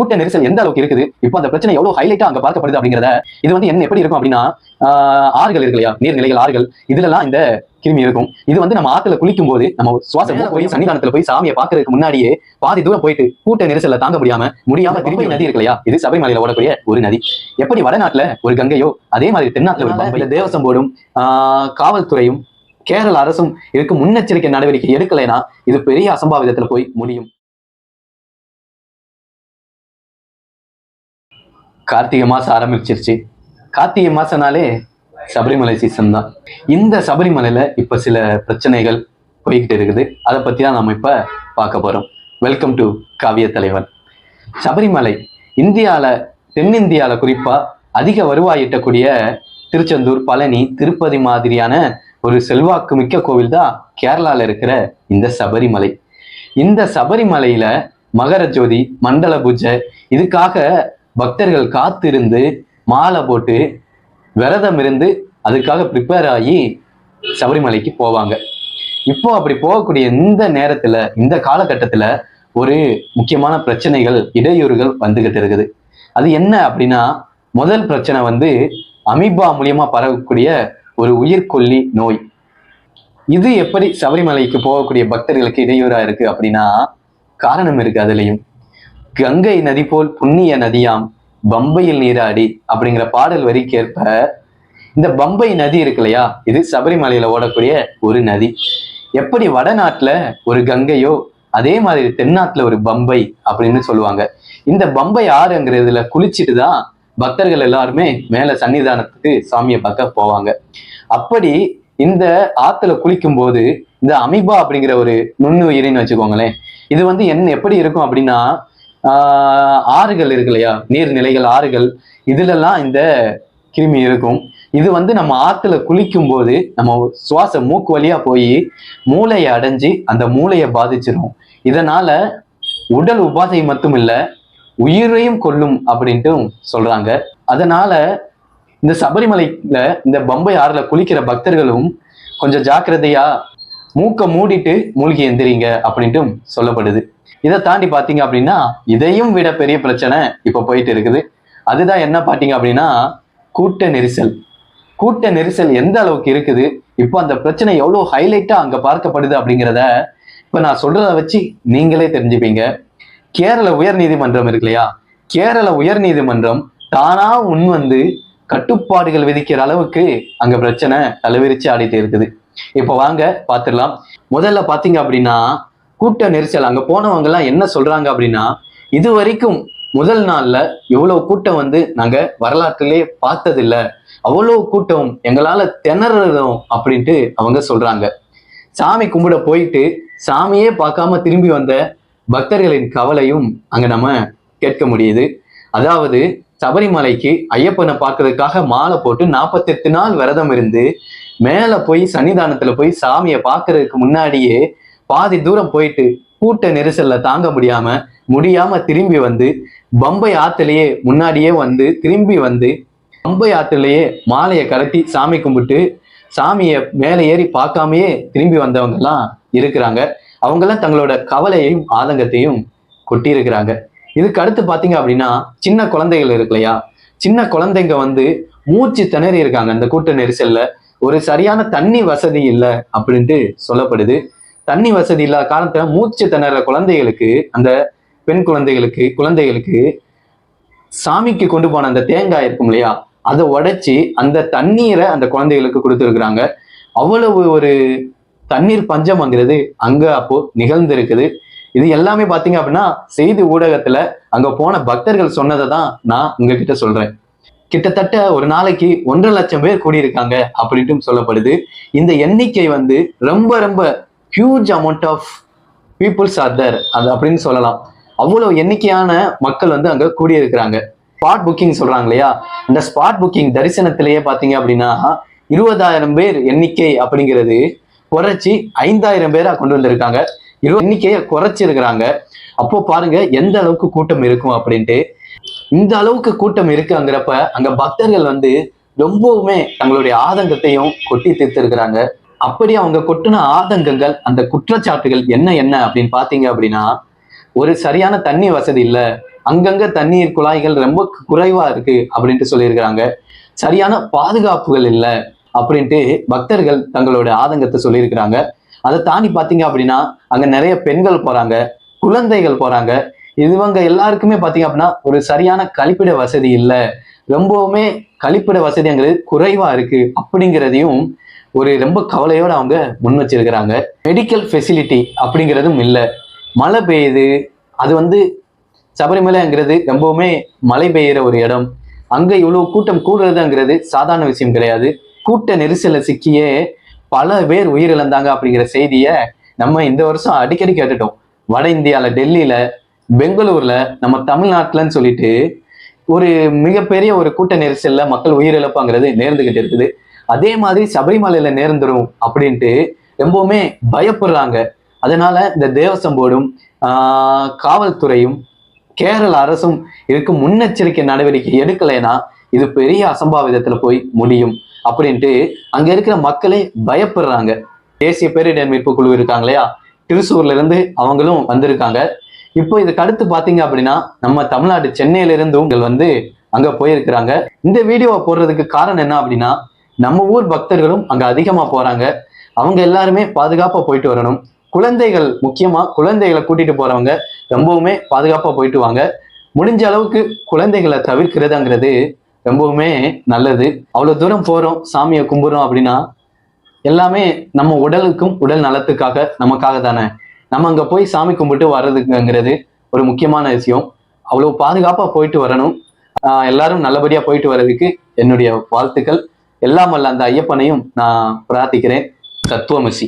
கூட்ட நெரிசல் எந்த அளவுக்கு இருக்குது, இப்போ அந்த பிரச்சனை எவ்வளவு ஹைலைட்டா அங்க பார்க்கப்படுது அப்படிங்கிறத இது வந்து என்ன எப்படி இருக்கும் அப்படின்னா, ஆறுகள் இருக்கு இல்லையா, நீர்நிலைகள், ஆறுகள், இதுலலாம் இந்த கிருமி இருக்கும். இது வந்து நம்ம ஆத்துல குளிக்கும் போது நம்ம சுவாசம் போய் சன்னிதானத்துல போய் சாமியை பாக்குறதுக்கு முன்னாடியே பாதி தூரம் போயிட்டு கூட்ட நெரிசல்ல தாங்க முடியாம திரும்பி நதி இருக்கு இல்லையா, இது சபரிமலையில ஓடக்கூடிய ஒரு நதி. எப்படி வடநாட்டுல ஒரு கங்கையோ அதே மாதிரி தென்னாட்டுல ஒரு பம்பை. தேவசம் போர்டும் காவல்துறையும் கேரள அரசும் இதுக்கு முன்னெச்சரிக்கை நடவடிக்கை எடுக்கலைன்னா இது பெரிய அசம்பாவிதத்துல போய் முடியும். கார்த்திகை மாசம் ஆரம்பிச்சிருச்சு. கார்த்திகை மாசம்னாலே சபரிமலை சீசன் தான். இந்த சபரிமலையில இப்ப சில பிரச்சனைகள் போய்கிட்டு இருக்குது. அதை பத்தி தான் நம்ம இப்ப பார்க்க போறோம். வெல்கம் டு காவிய தலைவன். சபரிமலை இந்தியால, தென்னிந்தியால குறிப்பா அதிக வருவாய் ஈட்டக்கூடிய திருச்செந்தூர், பழனி, திருப்பதி மாதிரியான ஒரு செல்வாக்கு மிக்க கோவில் தான் கேரளால இருக்கிற இந்த சபரிமலை. இந்த சபரிமலையில மகர ஜோதி, மண்டல பூஜை, இதுக்காக பக்தர்கள் காத்திருந்து மாலை போட்டு விரதம் இருந்து அதுக்காக ப்ரிப்பேர் ஆகி சபரிமலைக்கு போவாங்க. இப்போ அப்படி போகக்கூடிய இந்த நேரத்துல, இந்த காலகட்டத்துல ஒரு முக்கியமான பிரச்சனைகள், இடையூறுகள் வந்துகிட்டு இருக்குது. அது என்ன அப்படின்னா, முதல் பிரச்சனை வந்து அமீபா மூலியமா பரவக்கூடிய ஒரு உயிர்கொல்லி நோய். இது எப்படி சபரிமலைக்கு போகக்கூடிய பக்தர்களுக்கு இடையூறா இருக்கு அப்படின்னா, காரணம் இருக்கு. அதுலயும் கங்கை நதி போல் புண்ணிய நதியாம் பம்பையில் நீராடி அப்படிங்கிற பாடல் வரிக்கேற்ப இந்த பம்பை நதி இருக்கு இல்லையா, இது சபரிமலையில ஓடக்கூடிய ஒரு நதி. எப்படி வடநாட்டுல ஒரு கங்கையோ அதே மாதிரி தென்னாட்டுல ஒரு பம்பை அப்படின்னு சொல்லுவாங்க. இந்த பம்பை ஆறுங்கிறதுல குளிச்சுட்டு தான் பக்தர்கள் எல்லாருமே மேல சன்னிதானத்துக்கு சாமியை பார்க்க போவாங்க. அப்படி இந்த ஆத்துல குளிக்கும் போது இந்த அமீபா அப்படிங்கிற ஒரு நுண்ணுயிரின்னு வச்சுக்கோங்களேன், இது வந்து என்ன எப்படி இருக்கும் அப்படின்னா, ஆறுகள் இருக்கு இல்லையா, நீர்நிலைகள், ஆறுகள், இதுலலாம் இந்த கிருமி இருக்கும். இது வந்து நம்ம ஆத்துல குளிக்கும் போது நம்ம சுவாச மூக்கு வழியா போய் மூளையை அடைஞ்சு அந்த மூளையை பாதிச்சிடும். இதனால உடல் உபாதை மட்டும் இல்ல, உயிரையும் கொல்லும் அப்படின்ட்டு சொல்றாங்க. அதனால இந்த சபரிமலையில இந்த பம்பை ஆறுல குளிக்கிற பக்தர்களும் கொஞ்சம் ஜாக்கிரதையா மூக்க மூடிட்டு மூழ்கி எந்திரிங்க அப்படின்ட்டு சொல்லப்படுது. இதை தாண்டி பாத்தீங்க அப்படின்னா, இதையும் விட பெரிய பிரச்சனை இப்ப போயிட்டு இருக்குது. அதுதான் என்ன பாத்தீங்க அப்படின்னா, கூட்ட நெரிசல். கூட்ட நெரிசல் எந்த அளவுக்கு இருக்குது, இப்போ அந்த பிரச்சனை எவ்வளவு ஹைலைட்டா அங்க பார்க்கப்படுது அப்படிங்கிறத இப்ப நான் சொல்றத வச்சு நீங்களே தெரிஞ்சுப்பீங்க. கேரள உயர் நீதிமன்றம் இருக்கு இல்லையா, கேரள உயர் நீதிமன்றம் தானா வந்து கட்டுப்பாடுகள் விதிக்கிற அளவுக்கு அங்க பிரச்சனை தலைவிரிச்சு ஆடிட்டு இருக்குது. இப்ப வாங்க பாத்துடலாம். முதல்ல பாத்தீங்க அப்படின்னா, கூட்ட நெரிசல் அங்க போனவங்க எல்லாம் என்ன சொல்றாங்க அப்படின்னா, இது வரைக்கும் முதல் நாள்ல எவ்வளவு கூட்டம் வந்து நாங்க வரலாற்றிலே பார்த்ததில்ல, அவ்வளவு கூட்டம், எங்களால திணறதும் அப்படின்ட்டு அவங்க சொல்றாங்க. சாமி கும்பிட போயிட்டு சாமியே பார்க்காம திரும்பி வந்த பக்தர்களின் கவலையும் அங்க நம்ம கேட்க முடியுது. அதாவது சபரிமலைக்கு ஐயப்பனை பார்க்கறதுக்காக மாலை போட்டு 48 நாள் விரதம் இருந்து மேல போய் சன்னிதானத்துல போய் சாமியை பார்க்கறதுக்கு முன்னாடியே பாதி தூரம் போயிட்டு கூட்ட நெரிசல்ல தாங்க முடியாம திரும்பி வந்து பம்பை ஆத்துலயே முன்னாடியே வந்து திரும்பி வந்து பம்பை ஆத்துலயே மாலையை கலட்டி சாமி கும்பிட்டு சாமியை மேலே ஏறி பார்க்காமையே திரும்பி வந்தவங்க எல்லாம் இருக்கிறாங்க. அவங்கெல்லாம் தங்களோட கவலையையும் ஆதங்கத்தையும் கொட்டி இருக்கிறாங்க. இதுக்கு அடுத்து பாத்தீங்க அப்படின்னா, சின்ன குழந்தைகள் இருக்கு இல்லையா, சின்ன குழந்தைங்க வந்து மூச்சு திணறி இருக்காங்க. அந்த கூட்ட நெரிசல்ல ஒரு சரியான தண்ணி வசதி இல்லை அப்படின்ட்டு சொல்லப்படுது. தண்ணி வசதி இல்லாத காரணத்துல மூச்சு திணற குழந்தைகளுக்கு, அந்த பெண் குழந்தைகளுக்கு சாமிக்கு கொண்டு போன அந்த தேங்காய் இருக்கும் இல்லையா, அதை உடைச்சி அந்த தண்ணீரை அந்த குழந்தைகளுக்கு கொடுத்துருக்குறாங்க. அவ்வளவு ஒரு தண்ணீர் பஞ்சம்ங்கிறது அங்க அப்போ நிகழ்ந்திருக்குது. இது எல்லாமே பாத்தீங்க அப்படின்னா செய்தி ஊடகத்துல அங்க போன பக்தர்கள் சொன்னதை தான் நான் உங்ககிட்ட சொல்றேன். கிட்டத்தட்ட ஒரு நாளைக்கு 1.5 லட்சம் பேர் கூடியிருக்காங்க அப்படின்ட்டு சொல்லப்படுது. இந்த எண்ணிக்கை வந்து ரொம்ப ரொம்ப huge amount of peoples are there அது அப்படின்னு சொல்லலாம். அவ்வளவு எண்ணிக்கையான மக்கள் வந்து அங்க கூடியிருக்கிறாங்க. ஸ்பாட் புக்கிங் சொல்றாங்க இல்லையா, இந்த ஸ்பாட் புக்கிங் தரிசனத்திலேயே பாத்தீங்க அப்படின்னா 20,000 பேர் எண்ணிக்கை அப்படிங்கிறது குறைச்சி 5,000 பேரா கொண்டு வந்திருக்காங்க. எண்ணிக்கையை குறைச்சிருக்கிறாங்க. அப்போ பாருங்க எந்த அளவுக்கு கூட்டம் இருக்கும் அப்படின்ட்டு. இந்த அளவுக்கு கூட்டம் இருக்குங்கிறப்ப அங்க பக்தர்கள் வந்து ரொம்பவுமே தங்களுடைய ஆதங்கத்தையும் கொட்டி தீர்த்திருக்கிறாங்க. அப்படி அவங்க கொட்டின ஆதங்கங்கள், அந்த குற்றச்சாட்டுகள் என்ன அப்படின்னு பாத்தீங்க அப்படின்னா, ஒரு சரியான தண்ணி வசதி இல்லை, அங்கங்க தண்ணீர் குழாய்கள் ரொம்ப குறைவா இருக்கு அப்படின்ட்டு சொல்லியிருக்கிறாங்க. சரியான பாதுகாப்புகள் இல்லை அப்படின்ட்டு பக்தர்கள் தங்களோட ஆதங்கத்தை சொல்லியிருக்கிறாங்க. அதை தாண்டி பாத்தீங்க அப்படின்னா அங்க நிறைய பெண்கள் போறாங்க, குழந்தைகள் போறாங்க. இவங்க எல்லாருக்குமே பாத்தீங்க அப்படின்னா ஒரு சரியான கழிப்பிட வசதி இல்லை, ரொம்பவுமே கழிப்பிட வசதிங்கிறது குறைவா இருக்கு அப்படிங்கிறதையும் ஒரு ரொம்ப கவலையோட அவங்க முன் வச்சிருக்கிறாங்க. மெடிக்கல் ஃபெசிலிட்டி அப்படிங்கிறதும் இல்லை. மழை பெய்யுது, அது சபரிமலைங்கிறது ரொம்பவுமே மழை பெய்யுற ஒரு இடம். அங்க இவ்வளவு கூட்டம் கூடுறதுங்கிறது சாதாரண விஷயம் கிடையாது. கூட்ட நெரிசல சிக்கியே பல பேர் உயிரிழந்தாங்க அப்படிங்கிற செய்தியை நம்ம இந்த வருஷம் அடிக்கடி கேட்டுட்டோம். வட இந்தியால, டெல்லியில, பெங்களூர்ல, நம்ம தமிழ்நாட்டுலன்னு சொல்லிட்டு ஒரு மிகப்பெரிய ஒரு கூட்ட நெரிசல்ல மக்கள் உயிரிழப்பாங்கிறது நேர்ந்துகிட்டு இருக்குது. அதே மாதிரி சபரிமலையில நேர்ந்துரும் அப்படின்ட்டு ரொம்பவுமே பயப்படுறாங்க. அதனால இந்த தேவசம் போர்டும் காவல்துறையும் கேரள அரசும் இதுக்கு முன்னெச்சரிக்கை நடவடிக்கை எடுக்கலைன்னா இது பெரிய அசம்பாவிதத்துல போய் முடியும் அப்படின்ட்டு அங்க இருக்கிற மக்களே பயப்படுறாங்க. தேசிய பேரிடர் மீட்பு குழு இருக்காங்க இல்லையா, திருச்சூர்ல இருந்து அவங்களும் வந்திருக்காங்க. இப்போ இதுக்கு அடுத்து பாத்தீங்க அப்படின்னா நம்ம தமிழ்நாடு சென்னையில இருந்தும் அங்க போயிருக்கிறாங்க. இந்த வீடியோவை போடுறதுக்கு காரணம் என்ன அப்படின்னா, நம்ம ஊர் பக்தர்களும் அங்க அதிகமா போறாங்க. அவங்க எல்லாருமே பாதுகாப்பா போயிட்டு வரணும். குழந்தைகள், முக்கியமா குழந்தைகளை கூட்டிட்டு போறவங்க ரொம்பவுமே பாதுகாப்பா போயிட்டு வாங்க. முடிஞ்ச அளவுக்கு குழந்தைகளை தவிர்க்கிறதுங்கிறது ரொம்பவுமே நல்லது. அவ்வளவு தூரம் போறோம், சாமியை கும்பிடுறோம் அப்படின்னா எல்லாமே நம்ம உடலுக்கும் உடல் நலத்துக்காக, நமக்காக தானே. நம்ம அங்க போய் சாமி கும்பிட்டு வர்றதுக்குங்கிறது ஒரு முக்கியமான விஷயம். அவ்வளவு பாதுகாப்பா போயிட்டு வரணும். எல்லாரும் நல்லபடியா போயிட்டு வர்றதுக்கு என்னுடைய வாழ்த்துக்கள். எல்லாம் வல்ல அந்த ஐயப்பனையும் நான் பிரார்த்திக்கிறேன். தத்துவமசி.